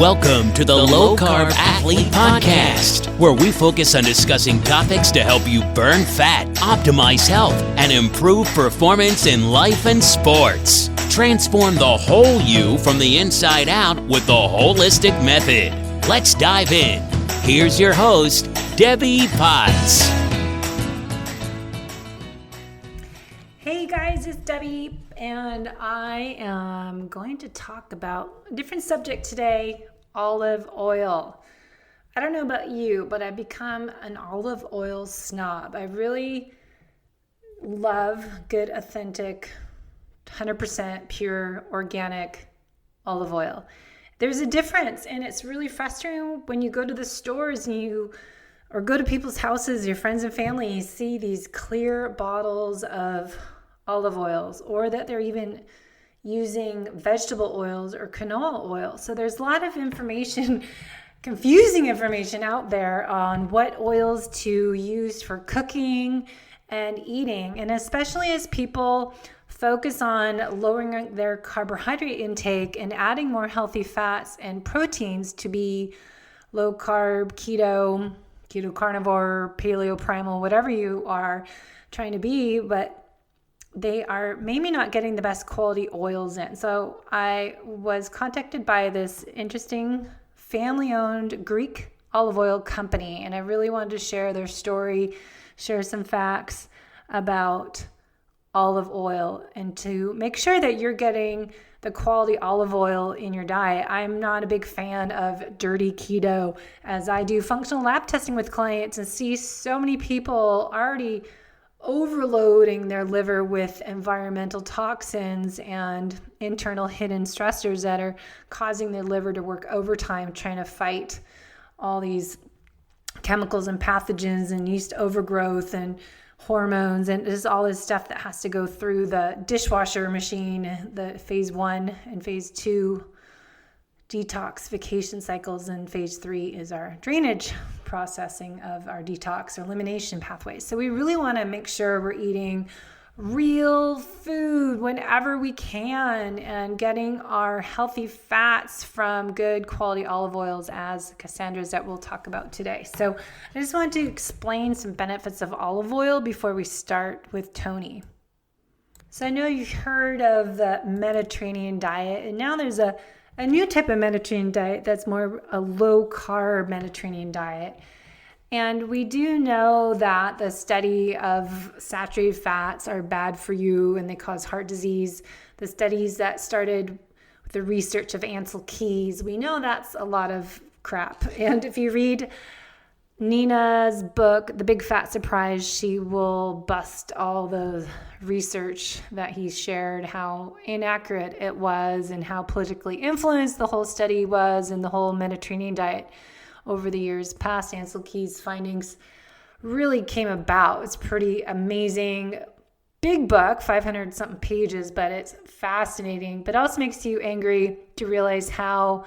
Welcome to the Low Carb Athlete Podcast, where we focus on discussing topics to help you burn fat, optimize health, and improve performance in life and sports. Transform the whole you from the inside out with the holistic method. Let's dive in. Here's your host, Debbie Potts. Hey guys, it's Debbie, and I am going to talk about a different subject today, olive oil. I don't know about you, but I've become an olive oil snob. I really love good, authentic, 100% pure, organic olive oil. There's a difference, and it's really frustrating when you go to the stores and or go to people's houses, your friends and family, you see these clear bottles of olive oils, or that they're even using vegetable oils or canola oil. So there's a lot of information, confusing information out there on what oils to use for cooking and eating. And especially as people focus on lowering their carbohydrate intake and adding more healthy fats and proteins to be low carb, keto carnivore, paleo primal, whatever you are trying to be, but they are maybe not getting the best quality oils in. So I was contacted by this interesting family-owned Greek olive oil company, and I really wanted to share their story, share some facts about olive oil, and to make sure that you're getting the quality olive oil in your diet. I'm not a big fan of dirty keto, as I do functional lab testing with clients and see so many people already overloading their liver with environmental toxins and internal hidden stressors that are causing their liver to work overtime trying to fight all these chemicals and pathogens and yeast overgrowth and hormones, and there's all this stuff that has to go through the dishwasher machine, the phase 1 and phase 2 detoxification cycles, and phase 3 is our drainage processing of our detox or elimination pathways. So we really want to make sure we're eating real food whenever we can and getting our healthy fats from good quality olive oils as Kasandrinos that we'll talk about today. So I just want to explain some benefits of olive oil before we start with Tony. So I know you've heard of the Mediterranean diet, and now there's a new type of Mediterranean diet that's more a low carb Mediterranean diet. And we do know that the study of saturated fats are bad for you and they cause heart disease. The studies that started with the research of Ansel Keys, we know that's a lot of crap. And if you read Nina's book, The Big Fat Surprise, she will bust all the research that he shared, how inaccurate it was and how politically influenced the whole study was and the whole Mediterranean diet over the years past. Ansel Keys' findings really came about. It's pretty amazing. Big book, 500 something pages, but it's fascinating, but also makes you angry to realize how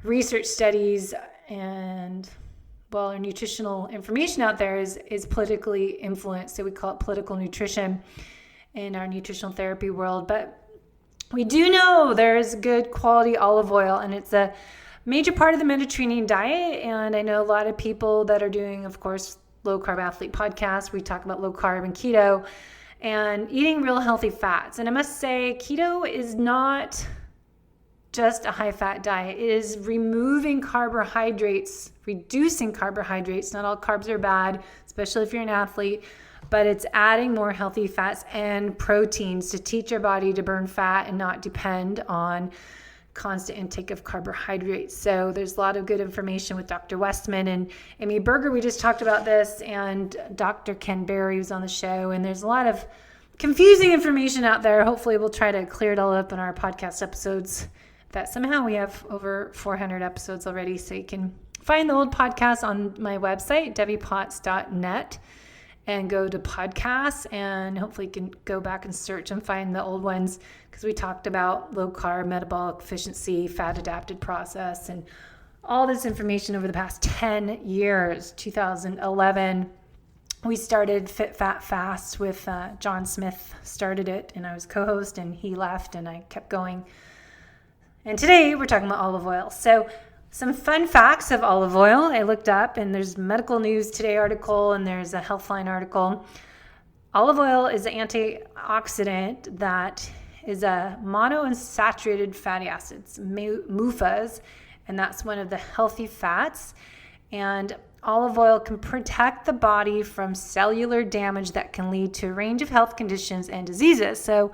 research studies and our nutritional information out there is politically influenced. So we call it political nutrition in our nutritional therapy world. But we do know there's good quality olive oil, and it's a major part of the Mediterranean diet. And I know a lot of people that are doing, of course, Low Carb Athlete podcast. We talk about low carb and keto and eating real healthy fats. And I must say, keto is not just a high-fat diet. It is removing carbohydrates, reducing carbohydrates. Not all carbs are bad, especially if you're an athlete, but it's adding more healthy fats and proteins to teach your body to burn fat and not depend on constant intake of carbohydrates. So there's a lot of good information with Dr. Westman and Amy Berger. We just talked about this, and Dr. Ken Berry was on the show, and there's a lot of confusing information out there. Hopefully we'll try to clear it all up in our podcast episodes. That somehow we have over 400 episodes already, so you can find the old podcast on my website, debbiepotts.net, and go to podcasts, and hopefully you can go back and search and find the old ones, because we talked about low carb, metabolic efficiency, fat adapted process, and all this information over the past 10 years. 2011, we started Fit Fat Fast with John Smith started it, and I was co-host, and he left, and I kept going. And today we're talking about olive oil. So Some fun facts of olive oil I looked up, and there's Medical News Today article and there's a Healthline article. Olive oil is an antioxidant that is a monounsaturated fatty acids, MUFAs, and that's one of the healthy fats. And olive oil can protect the body from cellular damage that can lead to a range of health conditions and diseases. So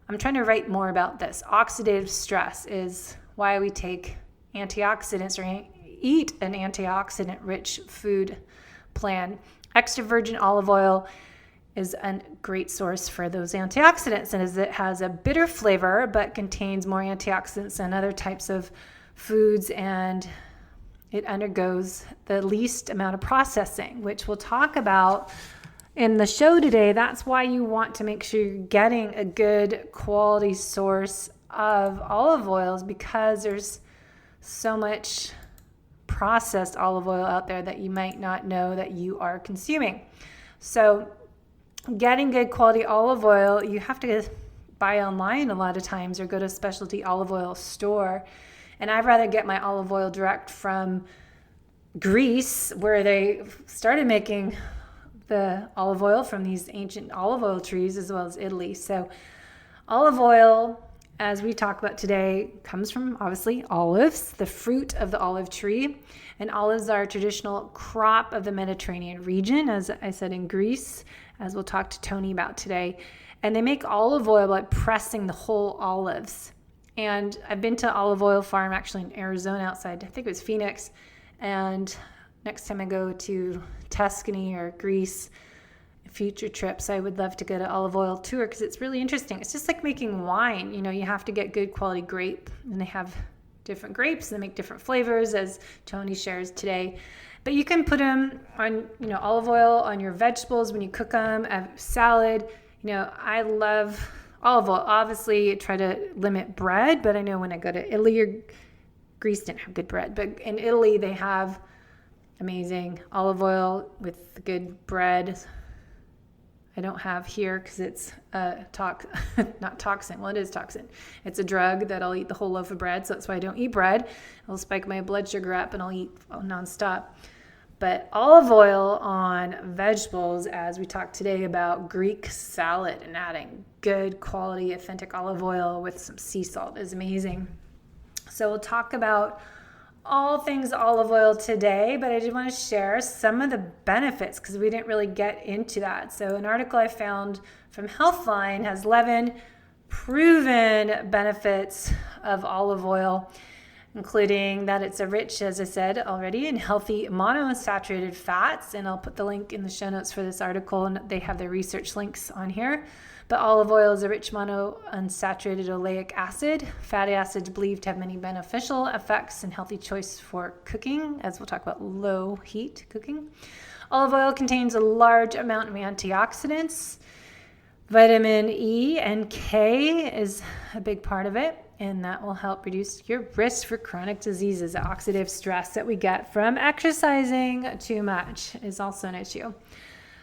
I'm trying to write more about this. Oxidative stress is why we take antioxidants or eat an antioxidant-rich food plan. Extra virgin olive oil is a great source for those antioxidants, and as it has a bitter flavor but contains more antioxidants than other types of foods, and it undergoes the least amount of processing, which we'll talk about in the show today. That's why you want to make sure you're getting a good quality source of olive oils, because there's so much processed olive oil out there that you might not know that you are consuming. So getting good quality olive oil, you have to buy online a lot of times or go to a specialty olive oil store. And I'd rather get my olive oil direct from Greece, where they started making the olive oil from these ancient olive oil trees, as well as Italy. So olive oil, as we talk about today, comes from obviously olives, the fruit of the olive tree. And olives are a traditional crop of the Mediterranean region, as I said, in Greece, as we'll talk to Tony about today. And they make olive oil by pressing the whole olives. And I've been to olive oil farm actually in Arizona outside, I think it was Phoenix. And next time I go to Tuscany or Greece, future trips, I would love to go to olive oil tour, because it's really interesting. It's just like making wine. You know, you have to get good quality grape, and they have different grapes and they make different flavors, as Tony shares today. But you can put them on, olive oil on your vegetables when you cook them, a salad. I love olive oil. Obviously, try to limit bread, but I know when I go to Italy or Greece, didn't have good bread, but in Italy they have amazing olive oil with good bread. I don't have here because it's not toxin. Well, it is toxin. It's a drug that I'll eat the whole loaf of bread, so that's why I don't eat bread. It'll spike my blood sugar up and I'll eat nonstop. But olive oil on vegetables, as we talked today about Greek salad, and adding good quality authentic olive oil with some sea salt is amazing. So we'll talk about all things olive oil today, but I did want to share some of the benefits because we didn't really get into that. So an article I found from Healthline has 11 proven benefits of olive oil, including that it's rich, as I said already, in healthy monounsaturated fats. And I'll put the link in the show notes for this article, and they have their research links on here. But olive oil is a rich monounsaturated oleic acid. Fatty acids believed to have many beneficial effects and healthy choice for cooking, as we'll talk about low heat cooking. Olive oil contains a large amount of antioxidants. Vitamin E and K is a big part of it, and that will help reduce your risk for chronic diseases. The oxidative stress that we get from exercising too much is also an issue.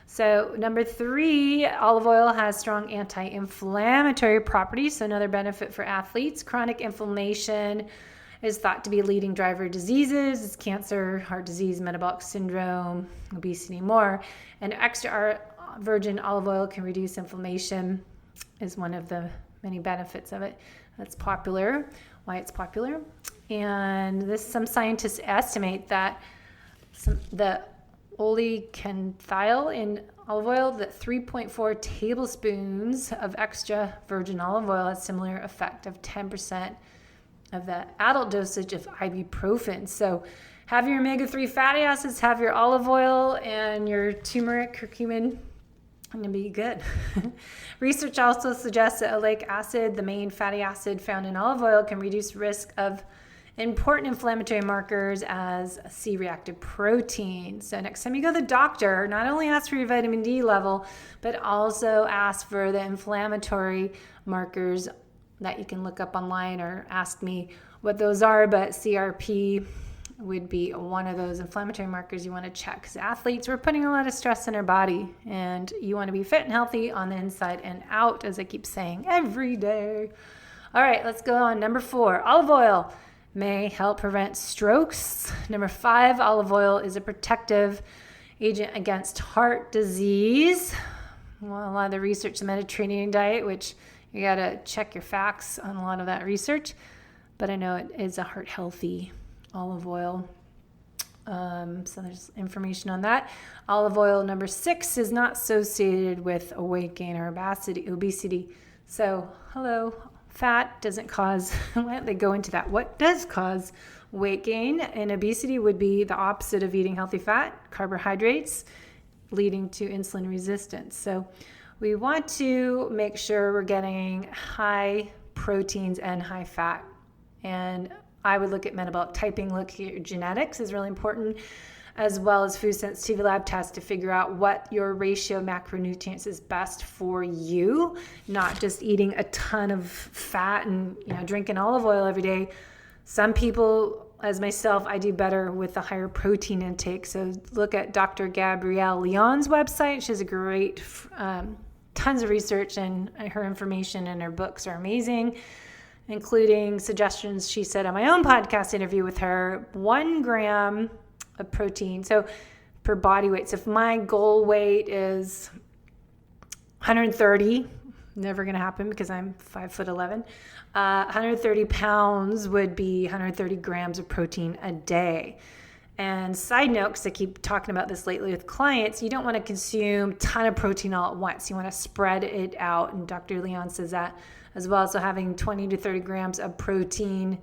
So number 3, olive oil has strong anti-inflammatory properties. So another benefit for athletes. Chronic inflammation is thought to be a leading driver of diseases. It's cancer, heart disease, metabolic syndrome, obesity, more. And extra virgin olive oil can reduce inflammation, is one of the many benefits of it. That's popular, why it's popular. And some scientists estimate that the oleocanthal in olive oil, that 3.4 tablespoons of extra virgin olive oil has similar effect of 10% of the adult dosage of ibuprofen. So have your omega-3 fatty acids, have your olive oil, and your turmeric, curcumin, going to be good. Research also suggests that oleic acid, the main fatty acid found in olive oil, can reduce risk of important inflammatory markers as C-reactive protein. So next time you go to the doctor, not only ask for your vitamin D level, but also ask for the inflammatory markers that you can look up online, or ask me what those are. But CRP would be one of those inflammatory markers you want to check, because athletes, we're putting a lot of stress in our body, and you want to be fit and healthy on the inside and out, as I keep saying every day. All right, let's go on. Number 4, olive oil may help prevent strokes. Number 5, olive oil is a protective agent against heart disease. Well, a lot of the research, the Mediterranean diet, which you got to check your facts on a lot of that research, but I know it is a heart healthy olive oil. So there's information on that. Olive oil, number 6, is not associated with weight gain or obesity. So, hello, fat doesn't cause, why don't they go into that? What does cause weight gain and obesity would be the opposite of eating healthy fat, carbohydrates, leading to insulin resistance. So we want to make sure we're getting high proteins and high fat. And I would look at metabolic typing, look at your genetics is really important, as well as food sensitivity lab tests to figure out what your ratio of macronutrients is best for you, not just eating a ton of fat and drinking olive oil every day. Some people, as myself, I do better with a higher protein intake. So look at Dr. Gabrielle Leon's website. She has a great, tons of research, and her information and her books are amazing, including suggestions she said on my own podcast interview with her, 1 gram of protein. So per body weight. So if my goal weight is 130, never going to happen because I'm 5'11", 130 pounds would be 130 grams of protein a day. And side note, because I keep talking about this lately with clients, you don't want to consume a ton of protein all at once. You want to spread it out. And Dr. Leon says that as well. So having 20 to 30 grams of protein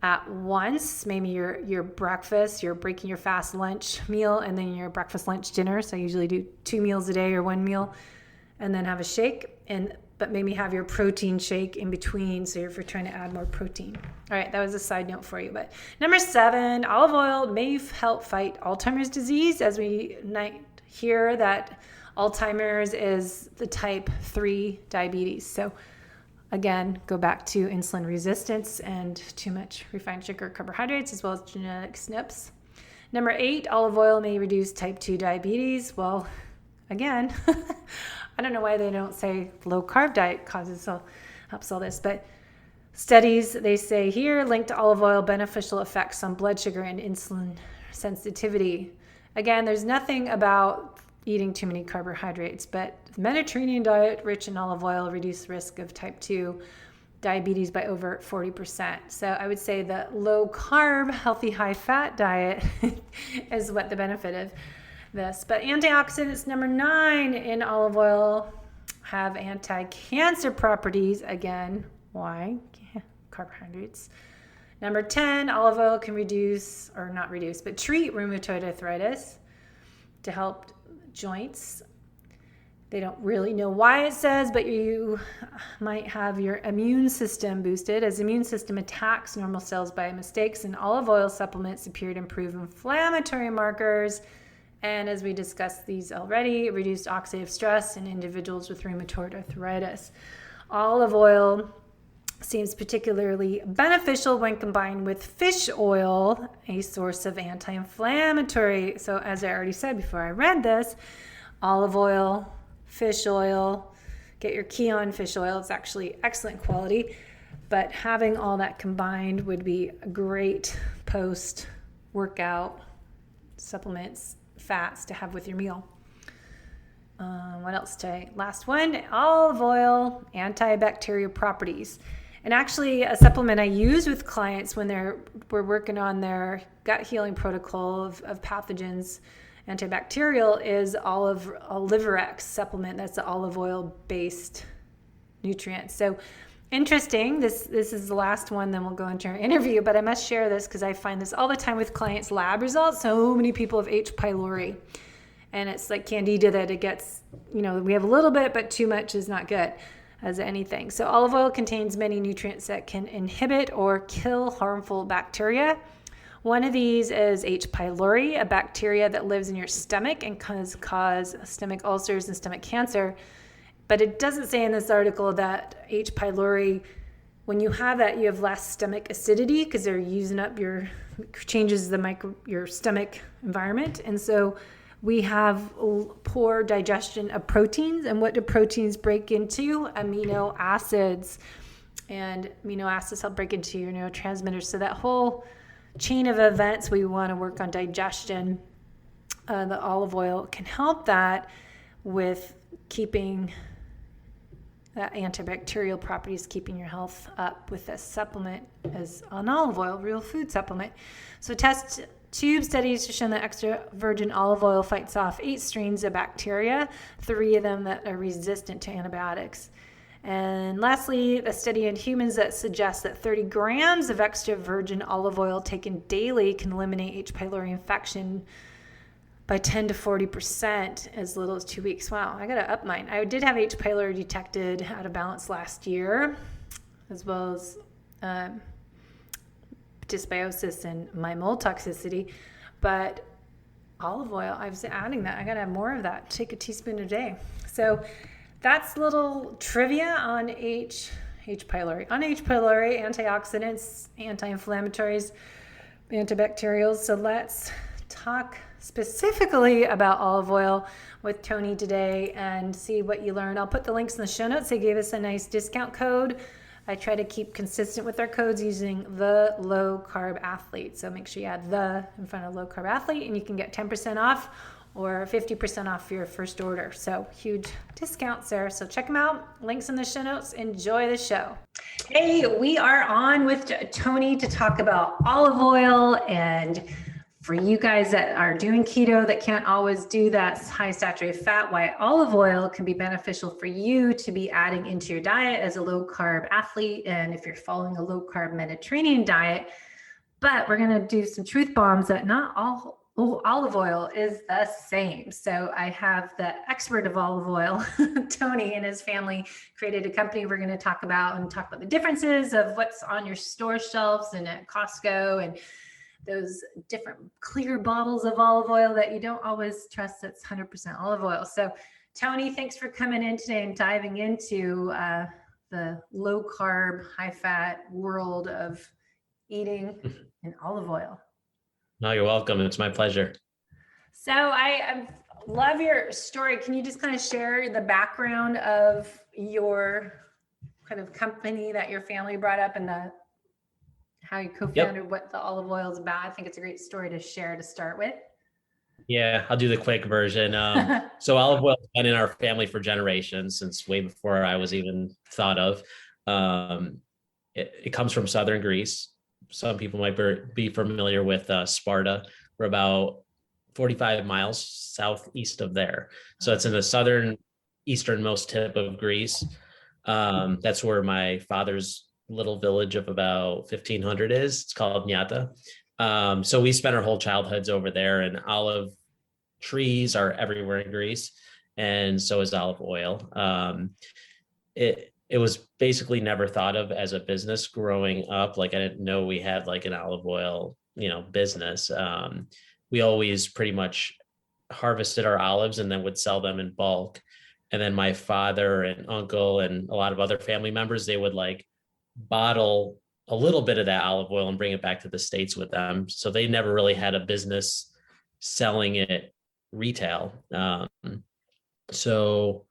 at once, maybe your breakfast, you're breaking your fast lunch meal, and then your breakfast, lunch, dinner. So I usually do 2 meals a day or 1 meal, and then have a shake, but maybe have your protein shake in between. So if you're trying to add more protein. All right, that was a side note for you. But number 7, olive oil may help fight Alzheimer's disease, as we hear that Alzheimer's is the type 3 diabetes. So again, go back to insulin resistance and too much refined sugar carbohydrates, as well as genetic SNPs. Number 8, olive oil may reduce type 2 diabetes. Well, again, I don't know why they don't say low carb diet helps all this, but studies, they say here, linked to olive oil beneficial effects on blood sugar and insulin sensitivity. Again, there's nothing about eating too many carbohydrates, but the Mediterranean diet rich in olive oil reduced risk of type 2 diabetes by over 40%. So I would say the low carb, healthy, high fat diet is what the benefit of this. But antioxidants, number 9 in olive oil, have anti-cancer properties. Again, why? Carbohydrates. Number 10, olive oil can treat rheumatoid arthritis to help joints. They don't really know why it says, but you might have your immune system boosted, as the immune system attacks normal cells by mistakes, and olive oil supplements appear to improve inflammatory markers. And as we discussed these already, reduced oxidative stress in individuals with rheumatoid arthritis. Olive oil seems particularly beneficial when combined with fish oil, a source of anti-inflammatory. So as I already said before I read this, olive oil, fish oil, get your key on fish oil. It's actually excellent quality, but having all that combined would be a great post-workout supplements, fats to have with your meal. What else today? Last one, olive oil, antibacterial properties. And actually a supplement I use with clients when we're working on their gut healing protocol of pathogens, Antibacterial, is Oliverex supplement. That's the olive oil based nutrient. So interesting. This is the last one, then we'll go into our interview, but I must share this because I find this all the time with clients' lab results. So many people have H. pylori, and it's like candida that it gets, we have a little bit, but too much is not good as anything. So olive oil contains many nutrients that can inhibit or kill harmful bacteria. One of these is H. pylori, a bacteria that lives in your stomach and cause stomach ulcers and stomach cancer. But it doesn't say in this article that H. pylori, when you have that, you have less stomach acidity because they're using up changes your stomach environment. And so we have poor digestion of proteins. And what do proteins break into? Amino acids. and amino acids help break into your neurotransmitters. So that whole chain of events, we want to work on digestion. The olive oil can help that with keeping antibacterial properties, keeping your health up with this supplement as an olive oil, real food supplement. So test tube studies have shown that extra virgin olive oil fights off 8 strains of bacteria, 3 of them that are resistant to antibiotics. And lastly, a study in humans that suggests that 30 grams of extra virgin olive oil taken daily can eliminate H. pylori infection by 10 to 40% as little as 2 weeks. Wow, I gotta up mine. I did have H. pylori detected out of balance last year, as well as dysbiosis and my mold toxicity. But olive oil, I was adding that. I gotta have more of that. Take a teaspoon a day. So that's little trivia on H. pylori. On H. pylori, antioxidants, anti-inflammatories, antibacterials. So let's talk specifically about olive oil with Tony today and see what you learn. I'll put the links in the show notes. They gave us a nice discount code. I try to keep consistent with our codes using the Low Carb Athlete. So make sure you add the in front of Low Carb Athlete and you can get 10% off or 50% off for your first order. So huge discounts there. So check them out. Links in the show notes. Enjoy the show. Hey, we are on with Tony to talk about olive oil, and for you guys that are doing keto that can't always do that high saturated fat, why olive oil can be beneficial for you to be adding into your diet as a low carb athlete. And if you're following a low carb Mediterranean diet, but we're going to do some truth bombs that not all olive oil is the same. So I have the expert of olive oil, Tony, and his family created a company we're going to talk about the differences of what's on your store shelves and at Costco, and those different clear bottles of olive oil that you don't always trust that's 100% olive oil. So Tony, thanks for coming in today and diving into the low carb, high fat world of eating in olive oil. No, you're welcome. It's my pleasure. So I love your story. Can you just kind of share the background of your kind of company that your family brought up and how you co-founded what the olive oil is about? I think it's a great story to share to start with. Yeah, I'll do the quick version. So olive oil has been in our family for generations, since way before I was even thought of. It comes from southern Greece. Some people might be familiar with Sparta. We're about 45 miles southeast of there. So it's in the southern easternmost tip of Greece. That's where my father's little village of about 1,500 is. It's called Nyata. So we spent our whole childhoods over there, and olive trees are everywhere in Greece, and so is olive oil. It was basically never thought of as a business growing up. Like I didn't know we had like an olive oil, business. We always pretty much harvested our olives and then would sell them in bulk. And then my father and uncle and a lot of other family members, they would like bottle a little bit of that olive oil and bring it back to the States with them. So they never really had a business selling it retail. So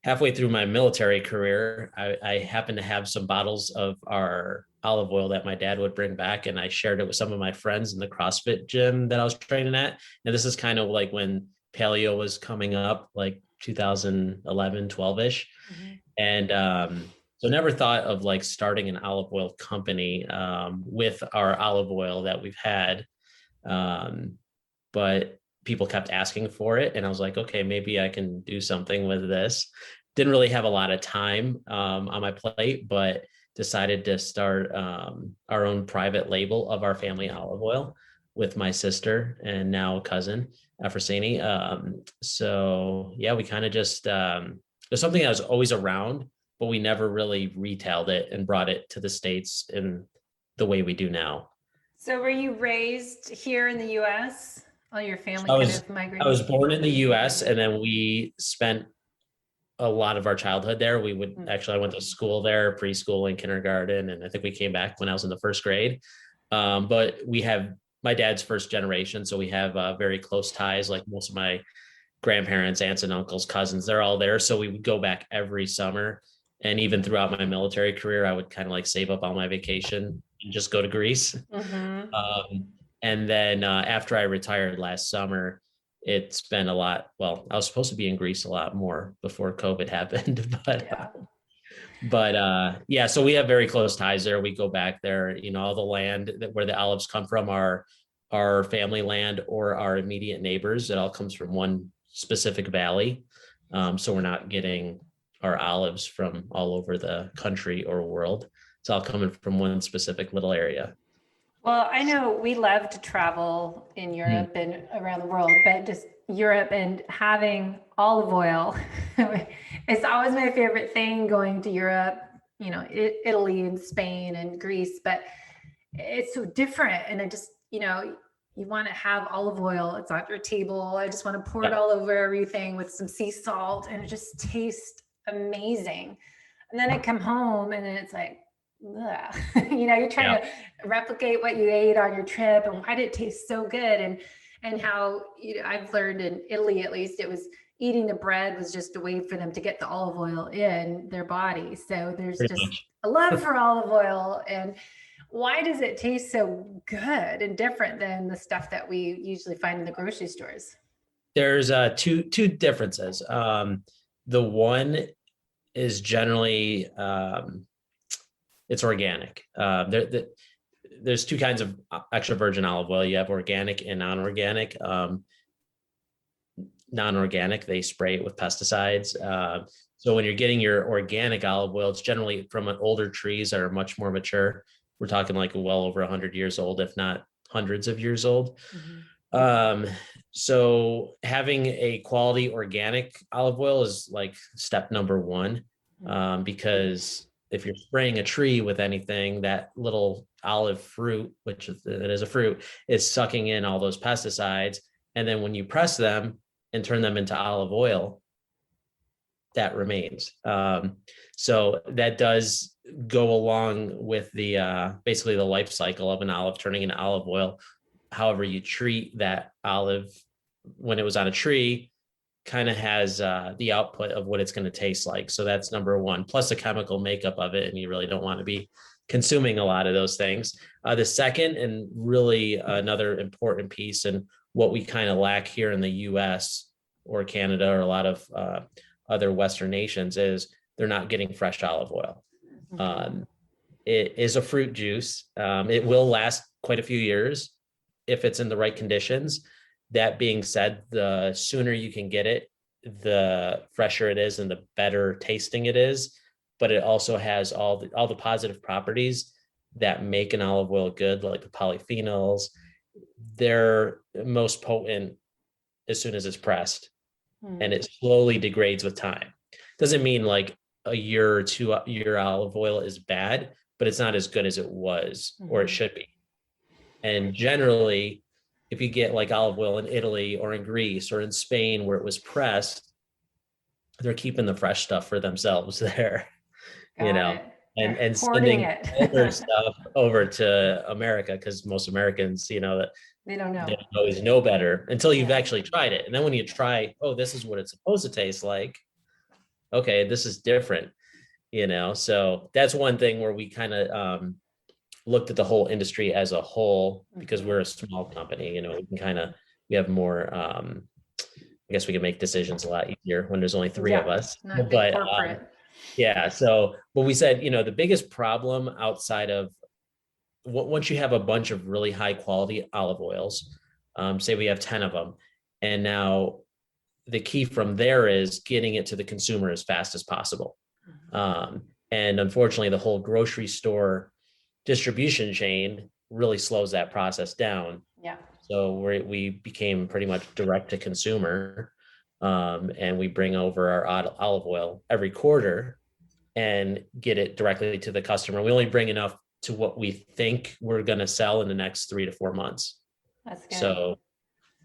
halfway through my military career, I happened to have some bottles of our olive oil that my dad would bring back, and I shared it with some of my friends in the CrossFit gym that I was training at. And this is kind of like when paleo was coming up, like 2011, 12-ish. Mm-hmm. And so never thought of like starting an olive oil company with our olive oil that we've had. But people kept asking for it. And I was like, okay, maybe I can do something with this. Didn't really have a lot of time on my plate, but decided to start our own private label of our family olive oil with my sister and now cousin, Effi. So yeah, we kind of just, there's something that was always around, but we never really retailed it and brought it to the States in the way we do now. So were you raised here in the US? All your family migrated? I was born in the US, and then we spent a lot of our childhood there. I went to school there, preschool and kindergarten. And I think we came back when I was in the first grade. But we have my dad's first generation. So we have very close ties, like most of my grandparents, aunts and uncles, cousins, they're all there. So we would go back every summer And even throughout my military career, I would kind of like save up all my vacation and just go to Greece. Mm-hmm. And then after I retired last summer, it's been a lot. Well, I was supposed to be in Greece a lot more before COVID happened, but yeah, so we have very close ties there. We go back there, all the land where the olives come from are our family land or our immediate neighbors. It all comes from one specific valley. So we're not getting our olives from all over the country or world. It's all coming from one specific little area. Well, I know we love to travel in Europe and around the world, but just Europe and having olive oil, it's always my favorite thing going to Europe, Italy and Spain and Greece, but it's so different. And I just, you want to have olive oil. It's on your table. I just want to pour it all over everything with some sea salt, and it just tastes amazing. And then I come home and then it's like, you're trying to replicate what you ate on your trip, and why did it taste so good? And how, I've learned in Italy, at least, it was eating the bread was just a way for them to get the olive oil in their body. So there's just a love for olive oil. And why does it taste so good and different than the stuff that we usually find in the grocery stores? There's two differences. The one is generally it's organic. There's two kinds of extra virgin olive oil. You have organic and non-organic. Non-organic, they spray it with pesticides. So when you're getting your organic olive oil, it's generally from older trees that are much more mature. We're talking like well over 100 years old, if not hundreds of years old. So having a quality organic olive oil is like step number one, because if you're spraying a tree with anything, that little olive fruit, which it is a fruit, is sucking in all those pesticides. And then when you press them and turn them into olive oil, that remains. So that does go along with the basically the life cycle of an olive turning into olive oil. However you treat that olive when it was on a tree kind of has the output of what it's going to taste like. So that's number one, plus the chemical makeup of it. And you really don't want to be consuming a lot of those things. The second, and really another important piece, and what we kind of lack here in the US or Canada or a lot of other Western nations, is they're not getting fresh olive oil. It is a fruit juice. It will last quite a few years if it's in the right conditions. That being said, the sooner you can get it, the fresher it is and the better tasting it is. But it also has all the positive properties that make an olive oil good, like the polyphenols. They're most potent as soon as it's pressed, and it slowly degrades with time. Doesn't mean like a year or two your olive oil is bad, but it's not as good as it was or it should be. And generally, if you get like olive oil in Italy or in Greece or in Spain where it was pressed, they're keeping the fresh stuff for themselves there, and sending older stuff over to America, because most Americans, that they don't know. They don't always know better until you've actually tried it. And then when you try, oh, this is what it's supposed to taste like. Okay, this is different, So that's one thing where we kind of looked at the whole industry as a whole, because we're a small company, we can we have more, I guess we can make decisions a lot easier when there's only three of us. But but we said, the biggest problem outside of once you have a bunch of really high quality olive oils, say we have 10 of them, and now the key from there is getting it to the consumer as fast as possible. And unfortunately, the whole grocery store distribution chain really slows that process down. So we became pretty much direct to consumer, and we bring over our olive oil every quarter and get it directly to the customer. We only bring enough to what we think we're going to sell in the next 3 to 4 months. That's good. So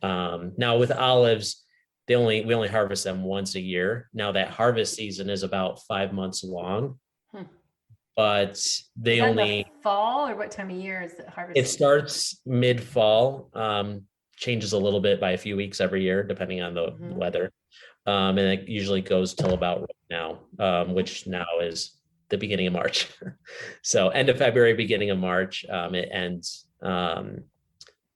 now with olives, we only harvest them once a year. Now that harvest season is about 5 months long. But they only fall, or what time of year is it harvest? It starts mid-fall, changes a little bit by a few weeks every year, depending on the weather. And it usually goes till about right now, which now is the beginning of March. So end of February, beginning of March, it ends. And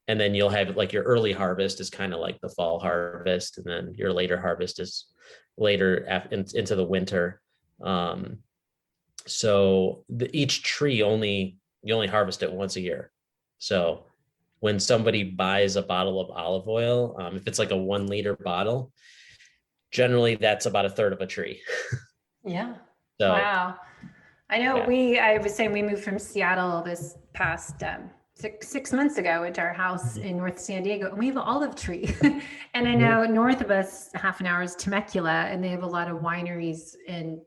then you'll have like your early harvest is kind of like the fall harvest. And then your later harvest is later into the winter. So each tree you only harvest it once a year. So when somebody buys a bottle of olive oil, if it's like a 1 liter bottle, generally that's about a third of a tree. Yeah. So, wow. I know I was saying we moved from Seattle this past 6 months ago into our house in North San Diego, and we have an olive tree. And I know north of us, half an hour, is Temecula, and they have a lot of wineries and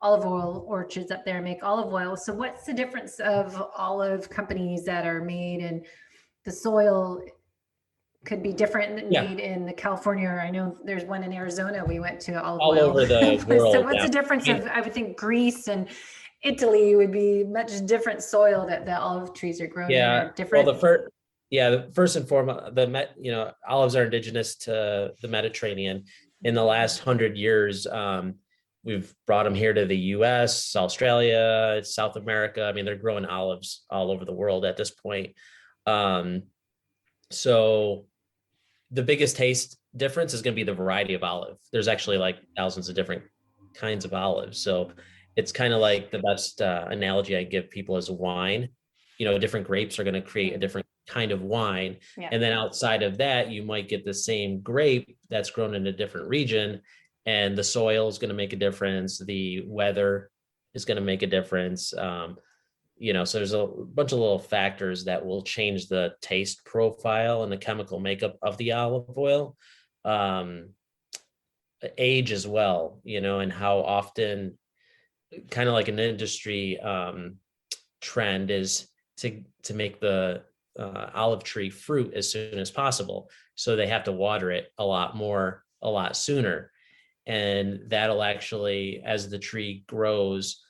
olive oil orchards up there make olive oil. So what's the difference of olive companies that are made in the soil could be different than made in the California, or I know there's one in Arizona we went to olive all oil. over the world. So what's the difference of, I would think Greece and Italy would be much different soil that the olive trees are grown in, or different. Well, the first and foremost, olives are indigenous to the Mediterranean. In the last 100 years, we've brought them here to the US, Australia, South America. I mean, they're growing olives all over the world at this point. So the biggest taste difference is going to be the variety of olive. There's actually like thousands of different kinds of olives. So it's kind of like the best analogy I give people is wine. Different grapes are going to create a different kind of wine. Yeah. And then outside of that, you might get the same grape that's grown in a different region, and the soil is going to make a difference. The weather is going to make a difference. So there's a bunch of little factors that will change the taste profile and the chemical makeup of the olive oil. Age as well, and how often, kind of like an industry trend is to make the olive tree fruit as soon as possible. So they have to water it a lot sooner. And that'll actually, as the tree grows,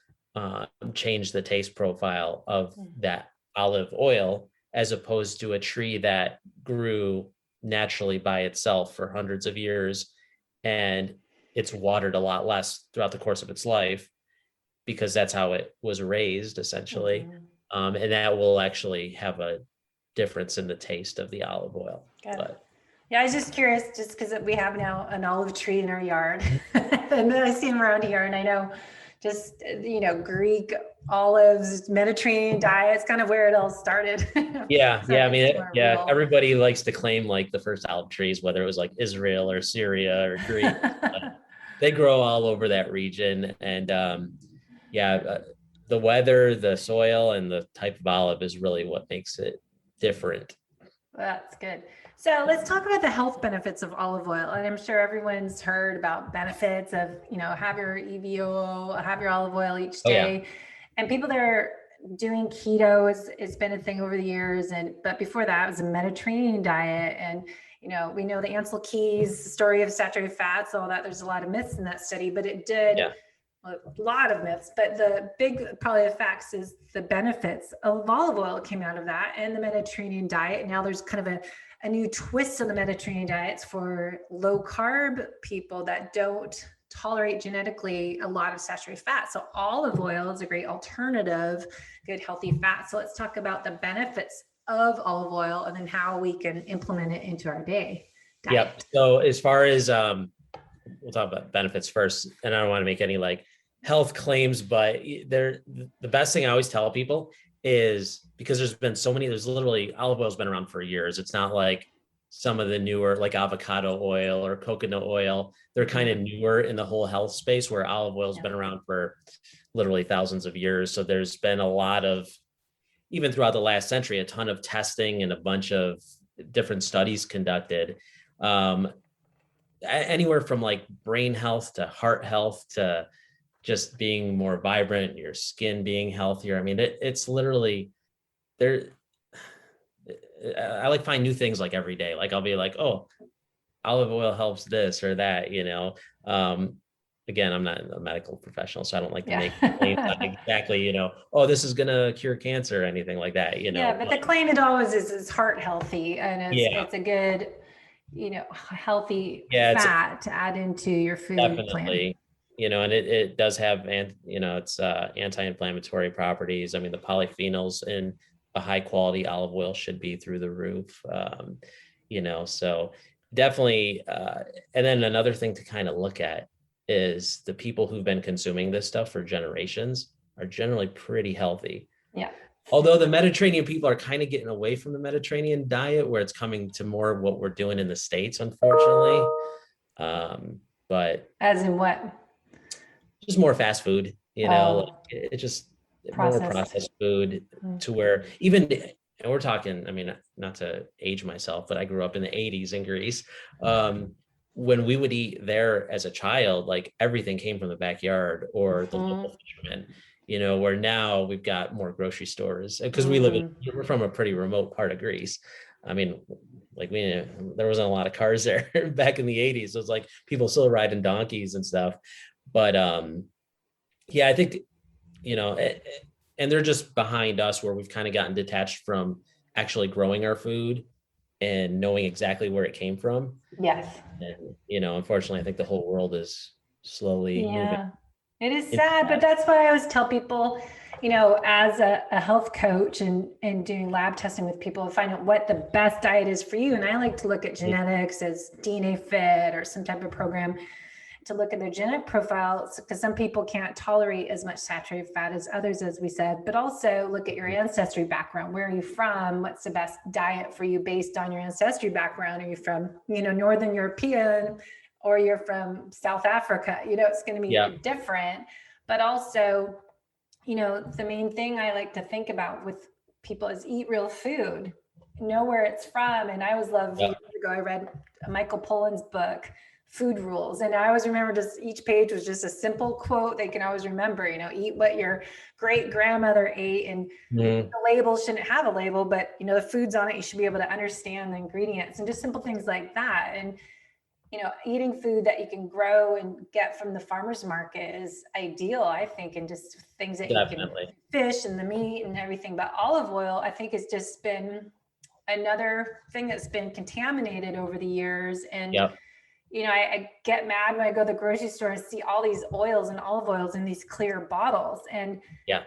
change the taste profile of that olive oil, as opposed to a tree that grew naturally by itself for hundreds of years, and it's watered a lot less throughout the course of its life, because that's how it was raised essentially. And that will actually have a difference in the taste of the olive oil. Yeah, I was just curious, just because we have now an olive tree in our yard and then I see them around here, and I know just, Greek olives, Mediterranean diet, it's kind of where it all started. Yeah. So I mean, everybody likes to claim like the first olive trees, whether it was like Israel or Syria or Greece. They grow all over that region. And the weather, the soil, and the type of olive is really what makes it different. That's good. So let's talk about the health benefits of olive oil. And I'm sure everyone's heard about benefits of, have your EVO, have your olive oil each day. And people that are doing keto it's been a thing over the years. But before that, it was a Mediterranean diet. And, we know the Ansel Keys story of saturated fats, all that. There's a lot of myths in that study, but it did a lot of myths. But the big, probably the facts is the benefits of olive oil came out of that and the Mediterranean diet. Now there's kind of a new twist on the Mediterranean diets for low carb people that don't tolerate genetically a lot of saturated fat. So olive oil is a great alternative, good healthy fat. So let's talk about the benefits of olive oil and then how we can implement it into our day diet. Yep. So as far as we'll talk about benefits first, and I don't want to make any like health claims, but the best thing I always tell people is, because there's literally, olive oil's been around for years. It's not like some of the newer, like avocado oil or coconut oil. They're kind of newer in the whole health space, where olive oil's been around for literally thousands of years. So there's been a lot of, even throughout the last century, a ton of testing and a bunch of different studies conducted. Anywhere from like brain health to heart health to just being more vibrant, your skin being healthier. I mean, it's literally there. I like find new things like every day. Like I'll be like, oh, olive oil helps this or that, again, I'm not a medical professional, so I don't like to make claims on exactly, oh, this is going to cure cancer or anything like that, Yeah, but the claim it always is heart healthy, and it's a good, healthy Yeah, it's fat to add into your food plan. definitely, and it does have, it's anti-inflammatory properties. I mean, the polyphenols in a high quality olive oil should be through the roof. So definitely. And then another thing to kind of look at is the people who've been consuming this stuff for generations are generally pretty healthy. Yeah. Although the Mediterranean people are kind of getting away from the Mediterranean diet, where it's coming to more of what we're doing in the States, unfortunately. But as in what? Just more fast food, it just more processed food to where even, and we're talking, I mean, not to age myself, but I grew up in the 80s in Greece. When we would eat there as a child, like everything came from the backyard or the local fishermen, where now we've got more grocery stores because we're from a pretty remote part of Greece. I mean, like there wasn't a lot of cars there back in the 80s. So it's like people still riding donkeys and stuff. But yeah, I think, and they're just behind us where we've kind of gotten detached from actually growing our food and knowing exactly where it came from. Yes. And, unfortunately, I think the whole world is slowly moving. It is sad, but that's why I always tell people, as a health coach and doing lab testing with people to find out what the best diet is for you. And I like to look at genetics as DNA Fit or some type of program to look at their genetic profiles, because some people can't tolerate as much saturated fat as others, as we said, but also look at your ancestry background. Where are you from? What's the best diet for you based on your ancestry background? Are you from, Northern European, or you're from South Africa? It's going to be different, but also, the main thing I like to think about with people is eat real food, know where it's from. And I always loved, years ago, I read Michael Pollan's book, Food Rules. And I always remember just each page was just a simple quote they can always remember, eat what your great grandmother ate. And the label shouldn't have a label, but the foods on it, you should be able to understand the ingredients and just simple things like that. And, eating food that you can grow and get from the farmer's market is ideal, I think, and just things that you can, fish and the meat and everything. But olive oil, I think, has just been another thing that's been contaminated over the years. And I get mad when I go to the grocery store and see all these oils and olive oils in these clear bottles. And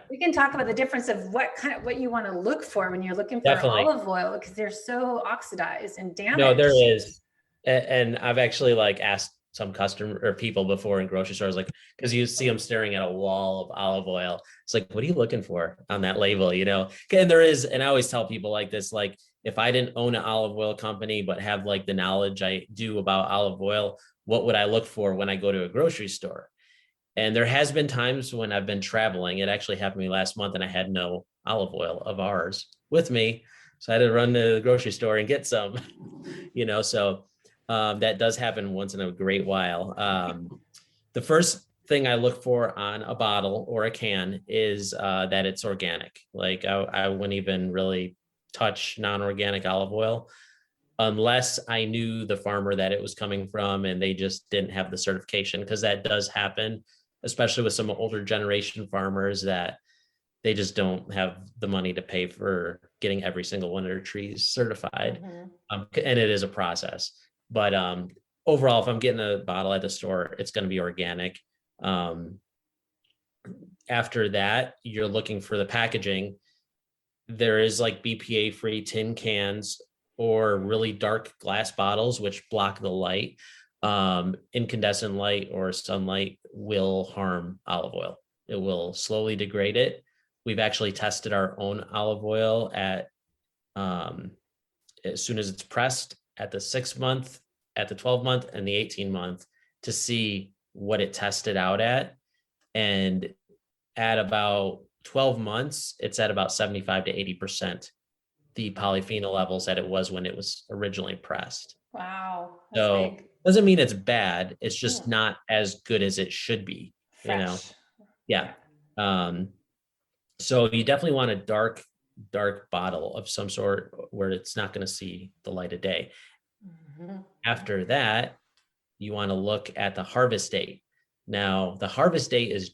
we can talk about the difference of what you want to look for when you're looking for olive oil, because they're so oxidized and damaged. No, there is. And I've actually asked some customer or people before in grocery stores, because you see them staring at a wall of olive oil. It's like, what are you looking for on that label? And there is, and I always tell people like this, if I didn't own an olive oil company, but have the knowledge I do about olive oil, what would I look for when I go to a grocery store? And there has been times when I've been traveling. It actually happened to me last month, and I had no olive oil of ours with me. So I had to run to the grocery store and get some, so that does happen once in a great while. The first thing I look for on a bottle or a can is that it's organic. I wouldn't even really touch non-organic olive oil unless I knew the farmer that it was coming from and they just didn't have the certification, because that does happen, especially with some older generation farmers that they just don't have the money to pay for getting every single one of their trees certified. And it is a process. But overall, if I'm getting a bottle at the store, it's going to be organic. After that, you're looking for the packaging. There is BPA-free tin cans or really dark glass bottles, which block the light. Incandescent light or sunlight will harm olive oil. It will slowly degrade it. We've actually tested our own olive oil at as soon as it's pressed, at the 6 month, at the 12 month, and the 18 month, to see what it tested out at. And at about 12 months, it's at about 75 to 80% the polyphenol levels that it was when it was originally pressed. Wow. So doesn't mean it's bad. It's just not as good as it should be. Fresh. Yeah. So you definitely want a dark bottle of some sort where it's not going to see the light of day. After that, you want to look at the harvest date. Now, the harvest date is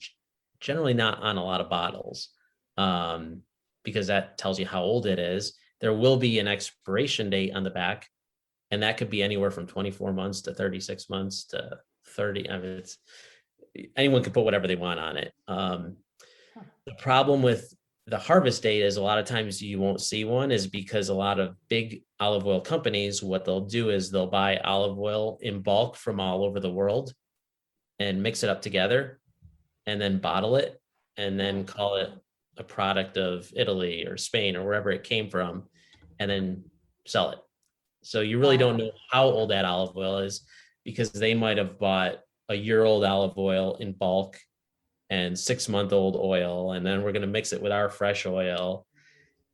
generally not on a lot of bottles because that tells you how old it is. There will be an expiration date on the back, And that could be anywhere from 24 months to 36 months to 30. I mean, anyone can put whatever they want on it. The problem with the harvest date is a lot of times you won't see one, is because a lot of big olive oil companies, what they'll do is they'll buy olive oil in bulk from all over the world and mix it up together and then bottle it and then call it a product of Italy or Spain or wherever it came from, and then sell it. So you really don't know how old that olive oil is, because they might have bought a year-old olive oil in bulk and 6-month-old oil, and then we're going to mix it with our fresh oil.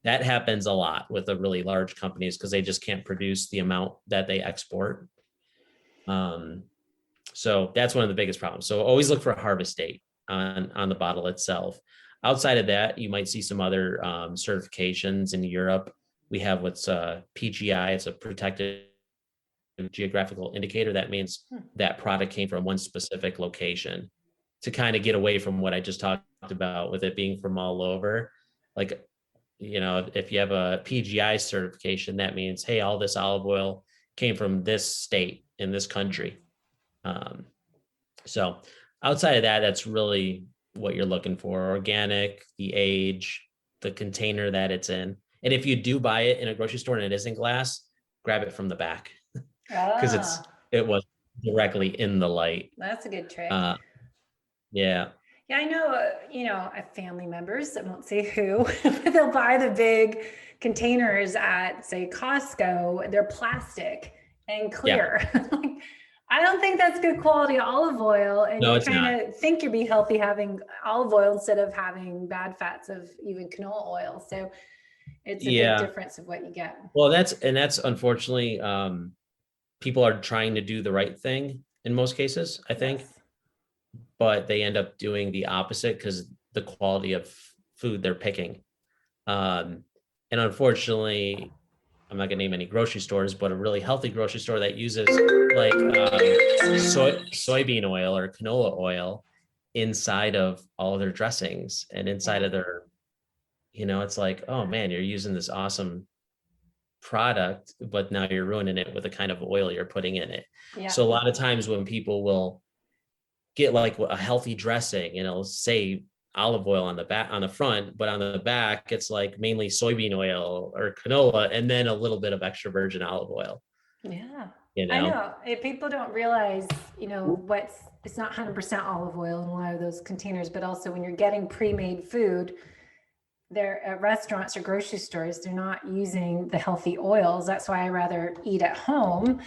That happens a lot with the really large companies because they just can't produce the amount that they export. So that's one of the biggest problems. So always look for a harvest date on the bottle itself. Outside of that, you might see some other certifications in Europe. We have what's PGI. It's a protected geographical indicator. That means that product came from one specific location, to kind of get away from what I just talked about with it being from all over. Like, you know, if you have a PGI certification, that means, hey, all this olive oil came from this state in this country. So outside of that, that's really what you're looking for: organic, the age, the container that it's in. And if you do buy it in a grocery store and it isn't glass, grab it from the back, because it was directly in the light. That's a good trick. Yeah. Yeah, I know, I have family members, I won't say who, but they'll buy the big containers at, say, Costco. They're plastic and clear. Yeah. I don't think that's good quality olive oil. And you're trying to think you'd be healthy having olive oil instead of having bad fats of even canola oil. So it's a big difference of what you get. Well, that's unfortunately, people are trying to do the right thing in most cases, I think. Yes. But they end up doing the opposite because the quality of food they're picking. And unfortunately, I'm not gonna name any grocery stores, but a really healthy grocery store that uses like soybean oil or canola oil inside of all of their dressings and inside of their, it's like, oh man, you're using this awesome product, but now you're ruining it with the kind of oil you're putting in it. Yeah. So a lot of times when people will get like a healthy dressing and it'll say olive oil on the back, on the front, but on the back, it's like mainly soybean oil or canola, and then a little bit of extra virgin olive oil. Yeah. I know. People don't realize, it's not 100% olive oil in a lot of those containers, but also when you're getting pre-made food, they're at restaurants or grocery stores, they're not using the healthy oils. That's why I rather eat at home.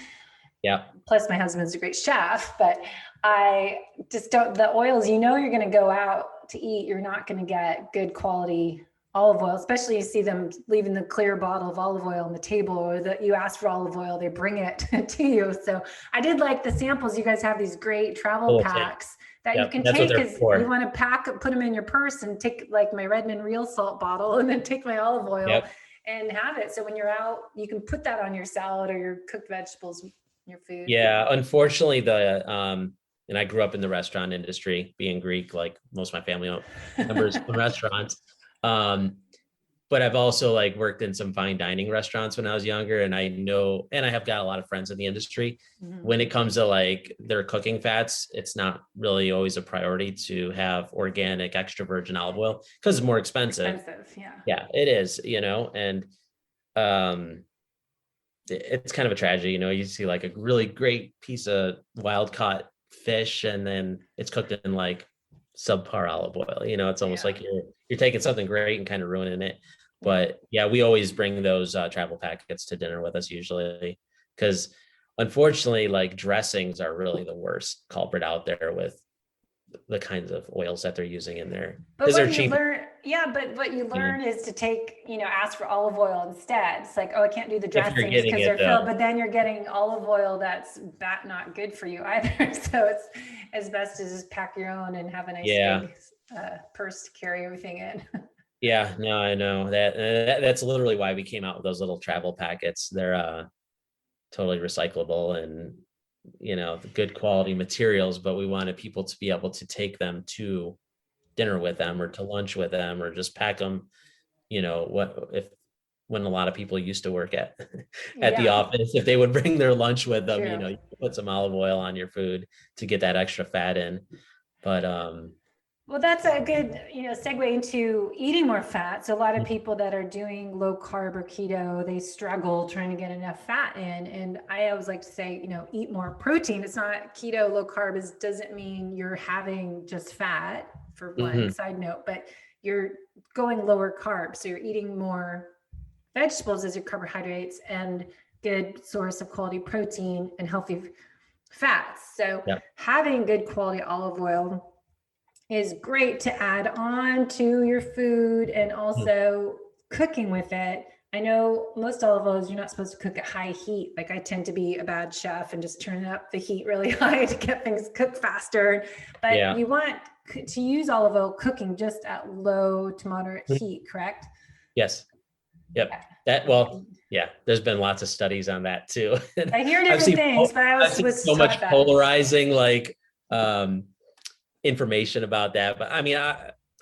Yeah. Plus my husband's a great chef, but I just don't, the oils, you're going to go out to eat, you're not going to get good quality olive oil, especially you see them leaving the clear bottle of olive oil on the table, or that you ask for olive oil, they bring it to you. So I did like the samples. You guys have these great travel packs that you can take, because you want to put them in your purse and take like my Redmond real salt bottle and then take my olive oil and have it. So when you're out, you can put that on your salad or your cooked vegetables, your food. Yeah. Unfortunately, and I grew up in the restaurant industry, being Greek, like most of my family members in restaurants. But I've also like worked in some fine dining restaurants when I was younger, and I know, and I have got a lot of friends in the industry. Mm-hmm. When it comes to like their cooking fats, it's not really always a priority to have organic extra virgin olive oil because it's more expensive. Yeah, it is, and it's kind of a tragedy. You see like a really great piece of wild caught fish, and then it's cooked in like subpar olive oil. It's almost like you're taking something great and kind of ruining it. But yeah, we always bring those travel packets to dinner with us usually, because unfortunately, like dressings are really the worst culprit out there with the kinds of oils that they're using in there. But what you learn is to take, ask for olive oil instead. It's like, oh, I can't do the dressings because they're filled, but then you're getting olive oil that's not good for you either. So it's as best to just pack your own and have a nice big purse to carry everything in. Yeah, no, I know that's literally why we came out with those little travel packets. They're totally recyclable and the good quality materials, but we wanted people to be able to take them to dinner with them or to lunch with them, or just pack them, what if when a lot of people used to work at the office, if they would bring their lunch with them, True. you know, you put some olive oil on your food to get that extra fat in. But well, that's a good, segue into eating more fat. So a lot of people that are doing low carb or keto, they struggle trying to get enough fat in. And I always like to say, eat more protein. It's not keto, low carb doesn't mean you're having just fat, for one side note, but you're going lower carb. So you're eating more vegetables as your carbohydrates and good source of quality protein and healthy fats. So having good quality olive oil is great to add on to your food, and also cooking with it. I know most olive oils, you're not supposed to cook at high heat. Like I tend to be a bad chef and just turn up the heat really high to get things cooked faster. But you want to use olive oil cooking just at low to moderate heat, correct? Yes. Yep. There's been lots of studies on that too. I hear different things, but I was so much polarizing, information about that. But I mean,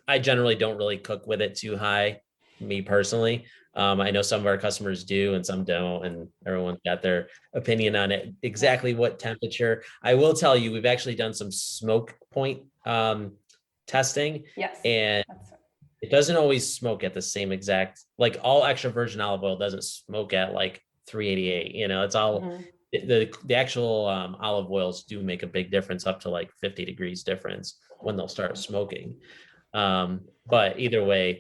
I generally don't really cook with it too high, me personally. I know some of our customers do and some don't, and everyone's got their opinion on it, exactly what temperature. I will tell you, we've actually done some smoke point testing. Yes. And it doesn't always smoke at the same exact, like all extra virgin olive oil doesn't smoke at like 388, it's all the actual olive oils do make a big difference, up to like 50 degrees difference when they'll start smoking. But either way,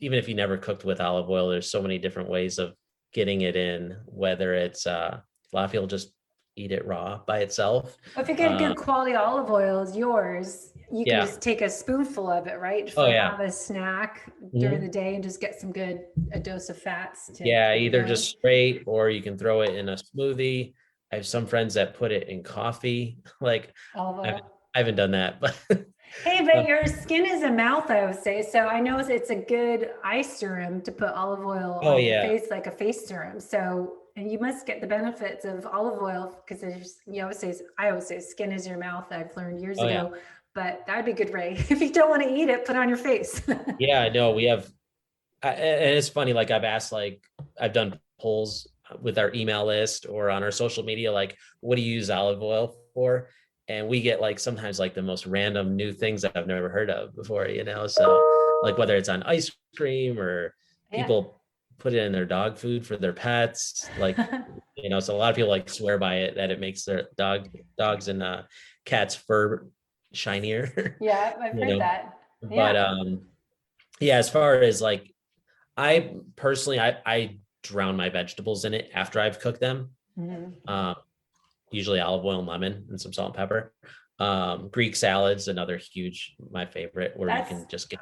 even if you never cooked with olive oil, there's so many different ways of getting it in, whether it's a lot of people just eat it raw by itself. Well, if you get good quality olive oil is yours, you can just take a spoonful of it, right? Have a snack during the day and just get a dose of fats. Either just straight, or you can throw it in a smoothie. I have some friends that put it in coffee. Like olive oil. I haven't done that, but hey, but your skin is a mouth, I would say. So I know it's a good eye serum to put olive oil on your face, like a face serum. So, and you must get the benefits of olive oil, because I always say skin is your mouth. I've learned years ago, but that'd be good, Ray. If you don't want to eat it, put it on your face. I know we have, and it's funny, like I've done polls with our email list or on our social media, like, what do you use olive oil for? And we get sometimes the most random new things that I've never heard of before, so like whether it's on ice cream or people put it in their dog food for their pets, so a lot of people swear by it, that it makes their dogs and cats fur shinier. Yeah, I've heard that. But as far as I personally, I drown my vegetables in it after I've cooked them. Usually olive oil and lemon and some salt and pepper. Greek salad's another my favorite, where you can just get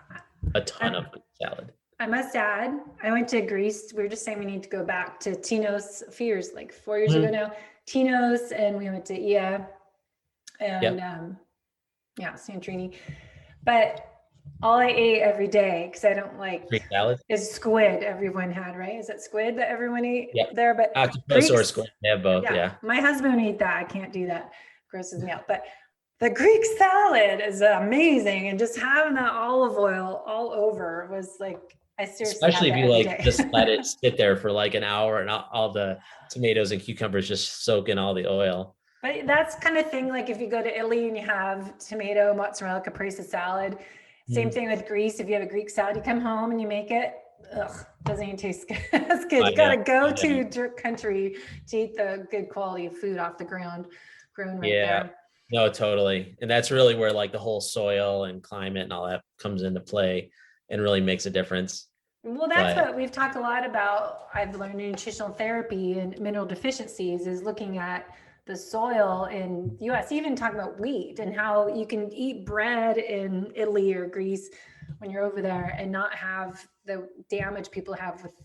a ton of Greek salad. I must add, I went to Greece. We were just saying we need to go back to Tino's a few years, 4 years ago now. Tino's, and we went to Ia and Santorini. But all I ate every day, because I don't like Greek salad, is squid. Everyone had, right? Is it squid that everyone ate there? But octopus or squid, they have both. My husband ate that. I can't do that. Grosses me out. But the Greek salad is amazing, and just having that olive oil all over was I seriously, especially if you just let it sit there for an hour, and all the tomatoes and cucumbers just soak in all the oil. But that's kind of thing, if you go to Italy and you have tomato, mozzarella, caprese salad. Same thing with Greece. If you have a Greek salad, you come home and you make it. Doesn't even taste good. That's good. You gotta go to country to eat the good quality of food off the ground, grown right there. No, totally. And that's really where the whole soil and climate and all that comes into play and really makes a difference. Well, that's what we've talked a lot about. I've learned in nutritional therapy and mineral deficiencies is looking at the soil in the US, even talking about wheat and how you can eat bread in Italy or Greece when you're over there and not have the damage people have with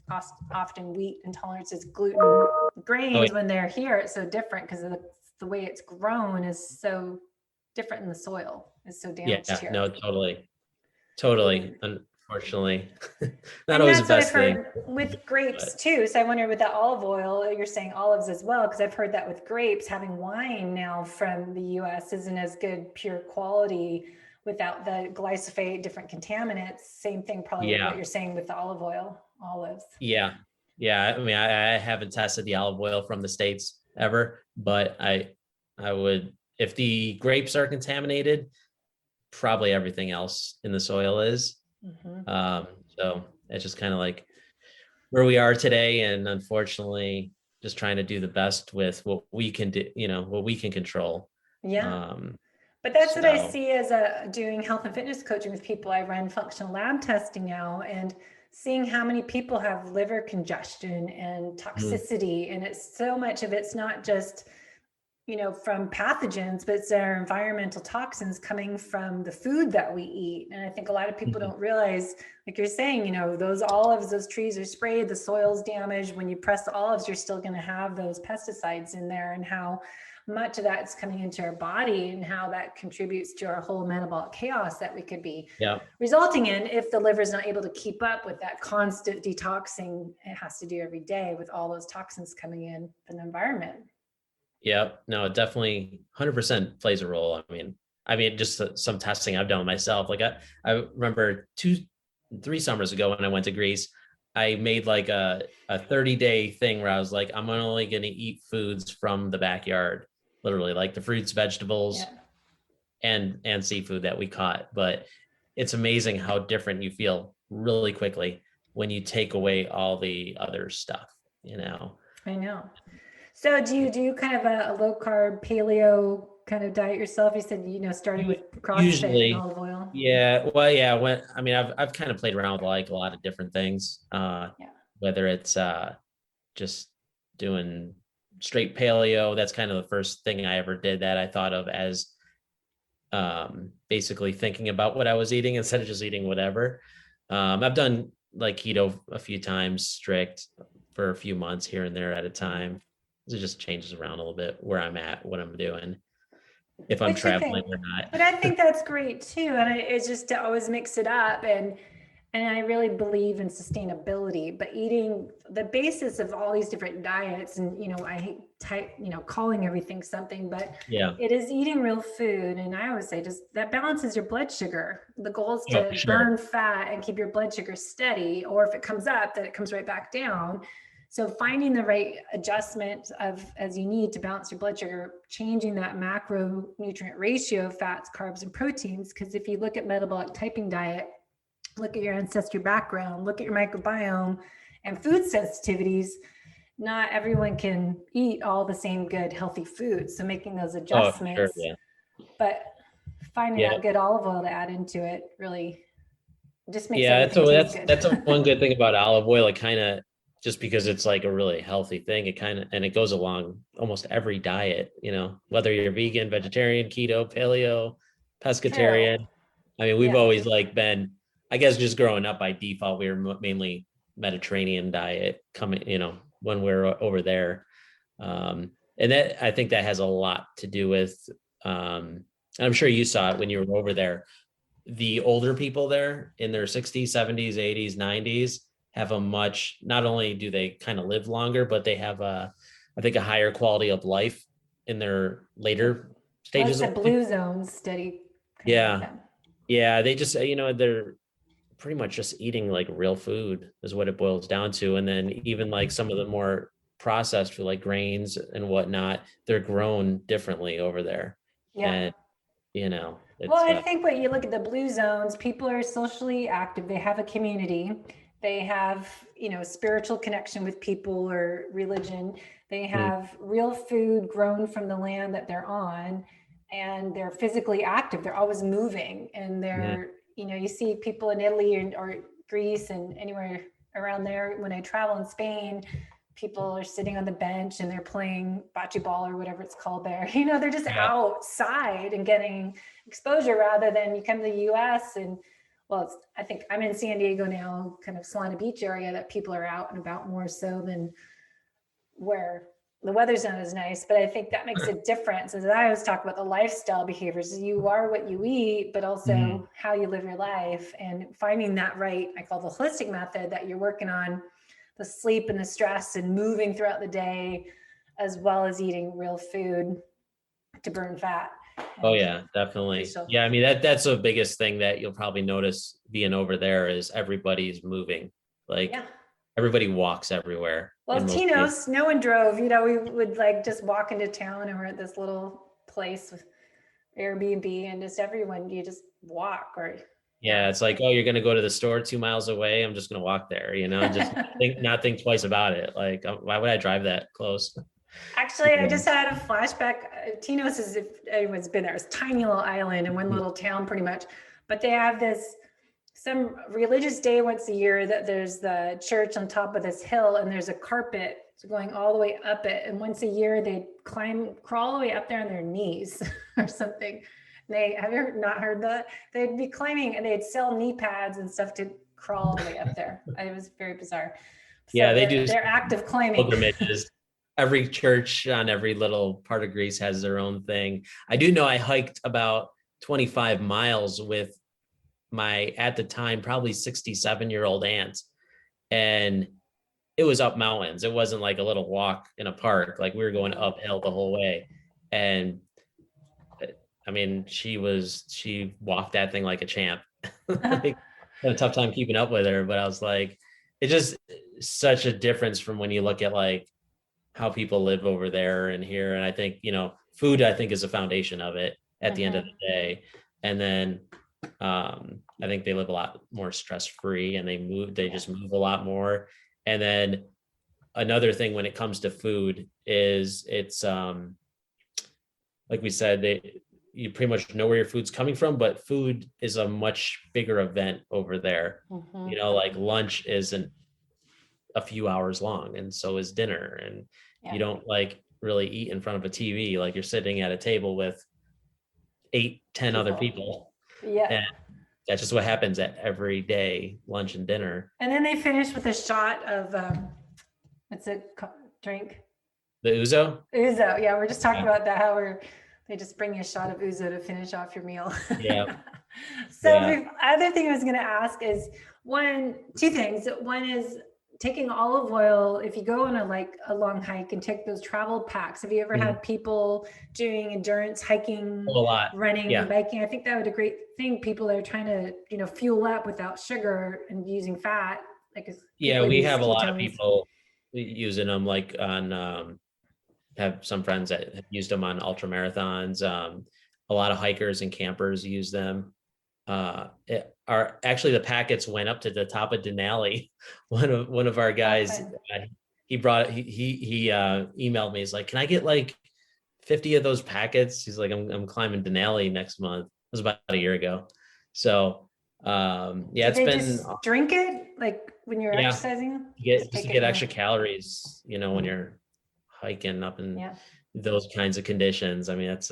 often wheat intolerances, gluten, grains when they're here. It's so different because of the way it's grown is so different in the soil. It's so damaged here. No, totally. Unfortunately, not always the best thing. With grapes too. So I wonder with that olive oil, you're saying olives as well, because I've heard that with grapes, having wine now from the US isn't as good pure quality without the glyphosate, different contaminants. Same thing probably what you're saying with the olive oil olives. Yeah. Yeah. I mean, I haven't tested the olive oil from the States ever, but I would, if the grapes are contaminated, probably everything else in the soil is. So it's just kind of like where we are today. And unfortunately, just trying to do the best with what we can do, what we can control. Yeah. But that's what I So see as doing health and fitness coaching with people. I run functional lab testing now, and seeing how many people have liver congestion and toxicity. And it's so much of it's not just, from pathogens, but it's their environmental toxins coming from the food that we eat. And I think a lot of people don't realize, like you're saying, those olives, those trees are sprayed, the soil's damaged. When you press the olives, you're still going to have those pesticides in there, and how much of that's coming into our body and how that contributes to our whole metabolic chaos that we could be resulting in if the liver is not able to keep up with that constant detoxing it has to do every day with all those toxins coming in from the environment. Yeah, no, it definitely 100% plays a role. I mean, just some testing I've done myself. Like I remember 3 summers ago when I went to Greece, I made like a 30-day thing where I was like, I'm only going to eat foods from the backyard, literally like the fruits, vegetables, and seafood that we caught. But it's amazing how different you feel really quickly when you take away all the other stuff, I know. So do you do kind of a low carb paleo kind of diet yourself? You said, starting with CrossFit usually, and olive oil. Yeah. Well, yeah. I've kind of played around with like a lot of different things, whether it's just doing straight paleo. That's kind of the first thing I ever did that I thought of as basically thinking about what I was eating instead of just eating whatever. I've done like keto a few times, strict for a few months here and there at a time. It just changes around a little bit where I'm at, what I'm doing, if I'm traveling or not. But I think that's great too. And it's just to always mix it up. And I really believe in sustainability, but eating the basis of all these different diets, and I hate calling everything something, but it is eating real food. And I always say just that balances your blood sugar. The goal is to burn fat and keep your blood sugar steady, or if it comes up, that it comes right back down. So finding the right adjustment as you need to balance your blood sugar, changing that macronutrient ratio of fats, carbs, and proteins. Because if you look at metabolic typing diet, look at your ancestry background, look at your microbiome and food sensitivities, not everyone can eat all the same good, healthy foods. So making those adjustments, but finding out good olive oil to add into it really just makes everything taste good. That's one good thing about olive oil. It kind of, just because it's like a really healthy thing, and it goes along almost every diet, whether you're vegan, vegetarian, keto, paleo, pescatarian. I mean, we've always like been, I guess just growing up by default, we were mainly Mediterranean diet coming, when we were over there. And that, I think that has a lot to do with, and I'm sure you saw it when you were over there, the older people there in their 60s, 70s, 80s, 90s, have a much, not only do they kind of live longer, but they have I think a higher quality of life in their later stages. Like the blue zones steady. Yeah. They just, they're pretty much just eating like real food is what it boils down to. And then even like some of the more processed for like grains and whatnot, they're grown differently over there. And, I think when you look at the blue zones, people are socially active. They have a community. They have, spiritual connection with people or religion. They have real food grown from the land that they're on, and they're physically active. They're always moving, and they're, you see people in Italy or Greece and anywhere around there. When I travel in Spain, people are sitting on the bench and they're playing bocce ball or whatever it's called there. They're just outside and getting exposure, rather than you come to the US and, I think I'm in San Diego now, kind of Solana Beach area, that people are out and about more so than where the weather's not as nice. But I think that makes a difference. As I always talk about the lifestyle behaviors, you are what you eat, but also how you live your life, and finding that right, I call the holistic method, that you're working on the sleep and the stress and moving throughout the day, as well as eating real food to burn fat. Oh yeah, definitely. Yeah. I mean, that's the biggest thing that you'll probably notice being over there is everybody's moving. Like everybody walks everywhere. Well, in most Tino's, cases. no one drove, you know, we would like just walk into town and we're at this little place with Airbnb and just everyone, you just walk or Yeah, it's like, oh, you're gonna go to the store 2 miles away. I'm just gonna walk there, just not think twice about it. Like, why would I drive that close? Actually, I just had a flashback. Tino's is, if anyone's been there, it's a tiny little island in one little town pretty much. But they have some religious day once a year that there's the church on top of this hill and there's a carpet going all the way up it. And once a year they crawl all the way up there on their knees or something. Have you not heard that? They'd be climbing and they'd sell knee pads and stuff to crawl all the way up there. It was very bizarre. So Yeah, they do they're active climbing. pilgrimages. Every church on every little part of Greece has their own thing. I do know I hiked about 25 miles with my, at the time, probably 67-year-old aunt. And it was up mountains. It wasn't like a little walk in a park. Like, we were going uphill the whole way. And I mean, she walked that thing like a champ. Like, had a tough time keeping up with her, but I was like, it's just such a difference from when you look at like how people live over there and here. And I think, food, I think, is a foundation of it at the end of the day. And then I think they live a lot more stress-free and they just move a lot more. And then another thing when it comes to food is it's like we said, you pretty much know where your food's coming from, but food is a much bigger event over there. Like lunch isn't a few hours long, and so is dinner. And you don't like really eat in front of a TV. Like, you're sitting at a table with 8-10 other people. Yeah. And that's just what happens at every day, lunch and dinner. And then they finish with a shot of what's it drink? The ouzo? Ouzo. Yeah, we're just talking about that, how they just bring you a shot of ouzo to finish off your meal. Yeah. So the other thing I was going to ask is two things. One is taking olive oil. If you go on a long hike and take those travel packs, have you ever had people doing endurance hiking, a lot, running, and biking? I think that would be a great thing. People that are trying to, fuel up without sugar and using fat. We have a lot of people using them, like on, have some friends that have used them on ultra marathons. A lot of hikers and campers use them. Actually, the packets went up to the top of Denali. One of our guys, he emailed me. He's like, "Can I get like 50 of those packets?" He's like, "I'm climbing Denali next month." It was about a year ago. So it's been just drink it like when you're exercising. To get extra calories. When you're hiking up in those kinds of conditions. I mean, that's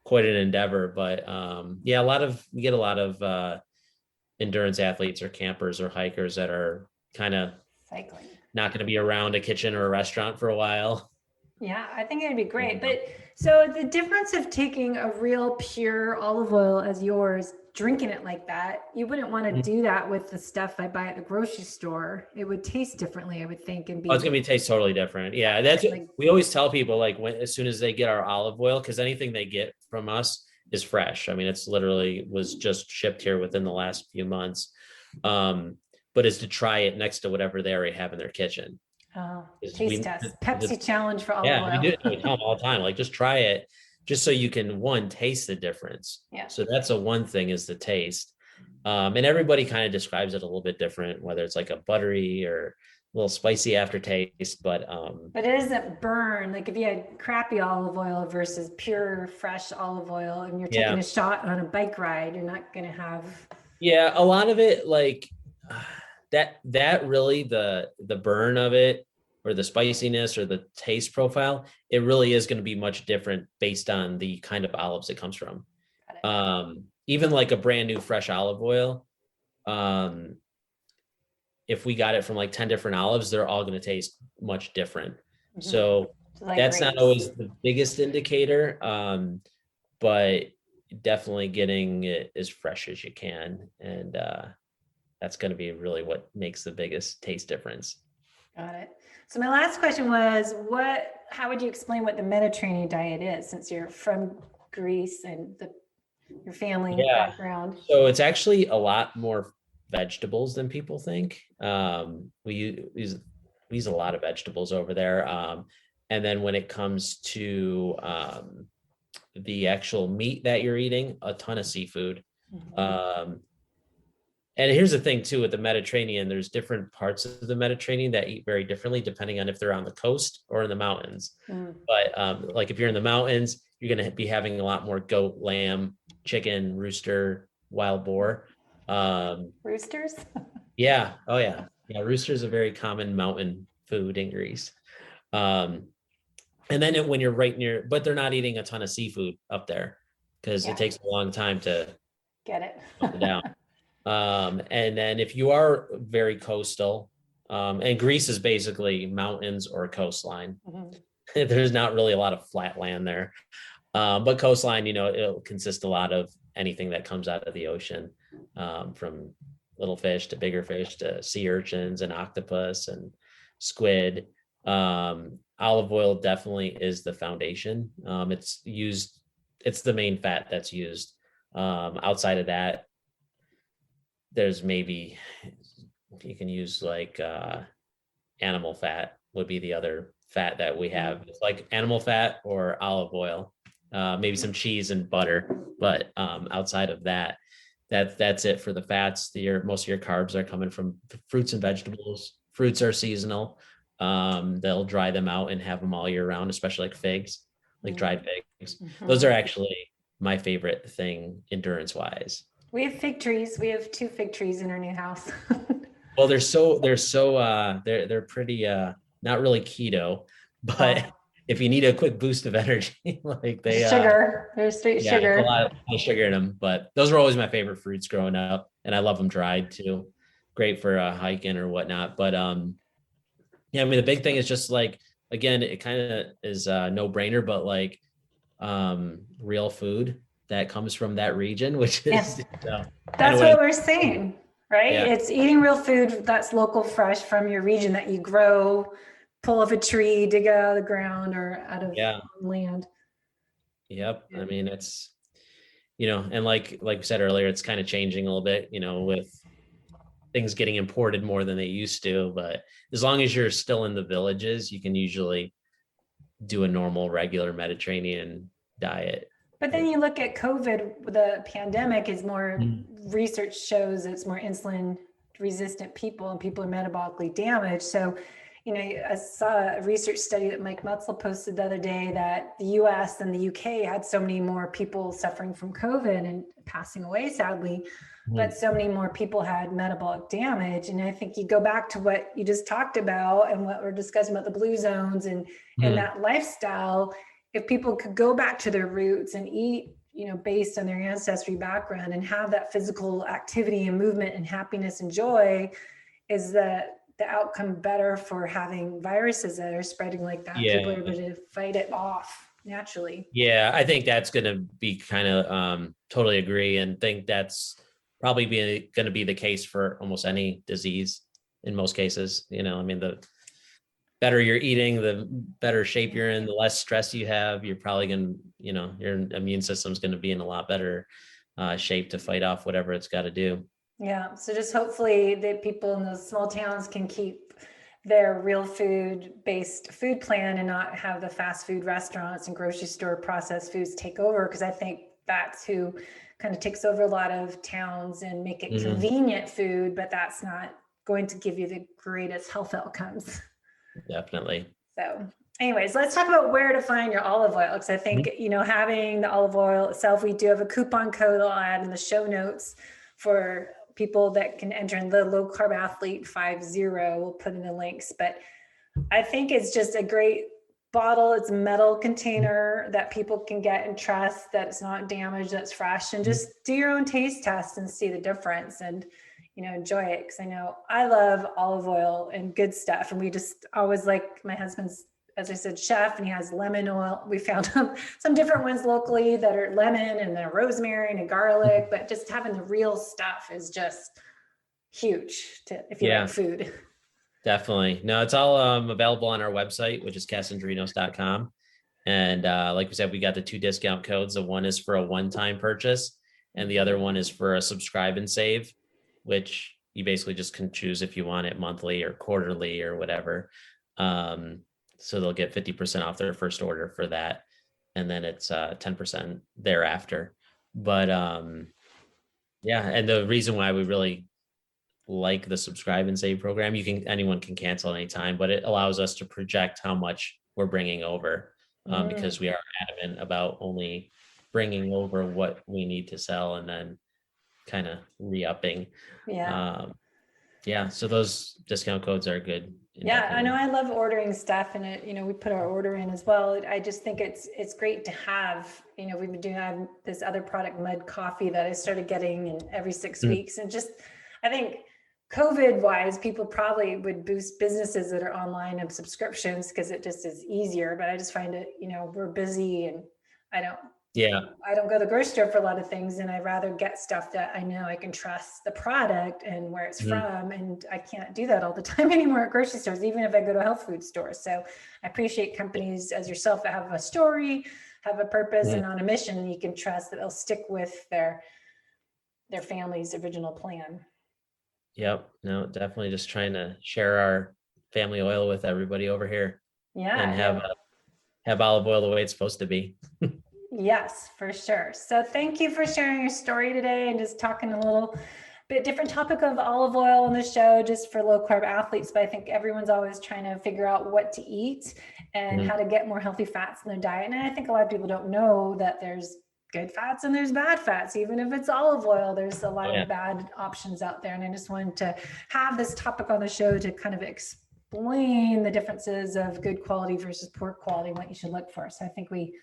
quite an endeavor, but we get a lot of endurance athletes or campers or hikers that are kind of cycling, not going to be around a kitchen or a restaurant for a while. Yeah, I think it'd be great. But so the difference of taking a real pure olive oil as yours, drinking it like that, you wouldn't want to do that with the stuff I buy at the grocery store. It would taste differently, I would think. And it's going to taste totally different. Yeah, that's we always tell people, like, as soon as they get our olive oil, because anything they get from us is fresh. I mean, it's literally was just shipped here within the last few months. But is to try it next to whatever they already have in their kitchen. Oh, taste test. Pepsi challenge for olive oil. We tell them all the time, like, just try it, just so you can taste the difference. Yeah. So that's one thing, is the taste. And everybody kind of describes it a little bit different, whether it's like a buttery or a little spicy aftertaste, but it doesn't burn. Like, if you had crappy olive oil versus pure fresh olive oil and you're taking a shot on a bike ride, you're not going to have. Yeah. A lot of it, like that really the burn of it, or the spiciness or the taste profile, it really is going to be much different based on the kind of olives it comes from. Even like a brand new fresh olive oil, if we got it from like 10 different olives, they're all going to taste much different. So that's not always the biggest indicator, but definitely getting it as fresh as you can. And that's going to be really what makes the biggest taste difference. Got it. So my last question was, how would you explain what the Mediterranean diet is, since you're from Greece and your family background? So it's actually a lot more vegetables than people think. We use a lot of vegetables over there. And then when it comes to the actual meat that you're eating, a ton of seafood. And here's the thing too, with the Mediterranean, there's different parts of the Mediterranean that eat very differently depending on if they're on the coast or in the mountains. But like if you're in the mountains, you're going to be having a lot more goat, lamb, chicken, rooster, wild boar. Roosters? Yeah. Oh yeah. Yeah. Rooster is a very common mountain food in Greece. And then when you're right near, but they're not eating a ton of seafood up there because it takes a long time to get it up and down. And then if you are very coastal, and Greece is basically mountains or coastline, there's not really a lot of flat land there. But coastline, it'll consist a lot of anything that comes out of the ocean, from little fish to bigger fish to sea urchins and octopus and squid. Olive oil definitely is the foundation. It's the main fat that's used. Outside of that, there's maybe you can use like animal fat would be the other fat that we have. It's like animal fat or olive oil, maybe some cheese and butter. But outside of that, that's it for the fats. Most of your carbs are coming from fruits and vegetables. Fruits are seasonal. They'll dry them out and have them all year round, especially like figs, like dried figs. Those are actually my favorite thing endurance wise. We have fig trees. We have 2 fig trees in our new house. Well, they're pretty not really keto, but if you need a quick boost of energy, like sugar, there's straight sugar. A lot of sugar in them, but those were always my favorite fruits growing up, and I love them dried too. Great for hiking or whatnot. But yeah, I mean the big thing is just like, again, it kind of is a no-brainer, but like real food that comes from that region, which is that's what we're saying, right? Yeah. It's eating real food that's local, fresh from your region that you grow, pull off a tree, dig it out of the ground or out of land. Yep. I mean, it's, and like we said earlier, it's kind of changing a little bit, with things getting imported more than they used to. But as long as you're still in the villages, you can usually do a normal, regular Mediterranean diet. But then you look at COVID, the pandemic is more, research shows it's more insulin resistant people and people are metabolically damaged. So, I saw a research study that Mike Mutzel posted the other day that the US and the UK had so many more people suffering from COVID and passing away, sadly, but so many more people had metabolic damage. And I think you go back to what you just talked about and what we're discussing about the blue zones and that lifestyle. If people could go back to their roots and eat, based on their ancestry background and have that physical activity and movement and happiness and joy, is the outcome better for having viruses that are spreading like that? Yeah. People are able to fight it off naturally. Yeah, I think that's going to be kind of totally agree, and think that's probably going to be the case for almost any disease in most cases. I mean, the better you're eating, the better shape you're in, the less stress you have, you're probably going to, your immune system's going to be in a lot better shape to fight off whatever it's got to do. Yeah. So just hopefully that people in those small towns can keep their real food based food plan and not have the fast food restaurants and grocery store processed foods take over. Because I think that's who kind of takes over a lot of towns and make it convenient food, but that's not going to give you the greatest health outcomes. Definitely. So anyways, let's talk about where to find your olive oil. Because I think, having the olive oil itself, we do have a coupon code I'll add in the show notes for people that can enter in the Low Carb Athlete 50. We'll put in the links, but I think it's just a great bottle. It's a metal container that people can get and trust that it's not damaged, that's fresh, and just do your own taste test and see the difference and, enjoy it. Cause I know I love olive oil and good stuff. And we just always like, my husband's, as I said, chef, and he has lemon oil. We found some different ones locally that are lemon and then rosemary and garlic, but just having the real stuff is just huge if you like food. Definitely. No, it's all available on our website, which is Kasandrinos.com. And like we said, we got the 2 discount codes. The one is for a one-time purchase and the other one is for a subscribe and save, which you basically just can choose if you want it monthly or quarterly or whatever. So they'll get 50% off their first order for that. And then it's 10% thereafter. But yeah, and the reason why we really like the subscribe and save program, anyone can cancel anytime, but it allows us to project how much we're bringing over, because we are adamant about only bringing over what we need to sell and then kind of re-upping. So those discount codes are good. Yeah, I know. I love ordering stuff, and we put our order in as well. I just think it's great to have, we've been doing this other product, Mud Coffee, that I started getting every 6 weeks. And just, I think COVID wise, people probably would boost businesses that are online of subscriptions because it just is easier. But I just find it, we're busy, and I don't go to the grocery store for a lot of things, and I'd rather get stuff that I know I can trust the product and where it's from. And I can't do that all the time anymore at grocery stores, even if I go to a health food store. So I appreciate companies as yourself that have a story, have a purpose, and on a mission, and you can trust that they'll stick with their family's original plan. Yep. No, definitely just trying to share our family oil with everybody over here. Yeah. And have olive oil the way it's supposed to be. Yes, for sure. So thank you for sharing your story today and just talking a little bit different topic of olive oil on the show, just for low carb athletes. But I think everyone's always trying to figure out what to eat and how to get more healthy fats in their diet. And I think a lot of people don't know that there's good fats and there's bad fats. Even if it's olive oil, there's a lot of bad options out there. And I just wanted to have this topic on the show to kind of explain the differences of good quality versus poor quality and what you should look for. So I think we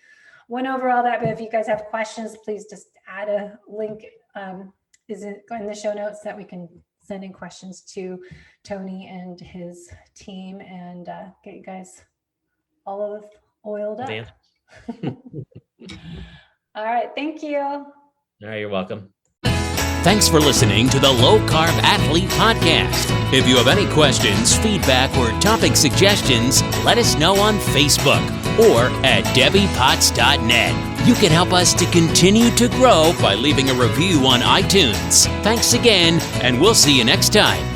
went over all that, but if you guys have questions, please just add a link. Is it in the show notes that we can send in questions to Tony and his team and get you guys olive oiled up. All right. Thank you. All right. You're welcome. Thanks for listening to the Low Carb Athlete Podcast. If you have any questions, feedback, or topic suggestions, let us know on Facebook or at debbiepotts.net. You can help us to continue to grow by leaving a review on iTunes. Thanks again, and we'll see you next time.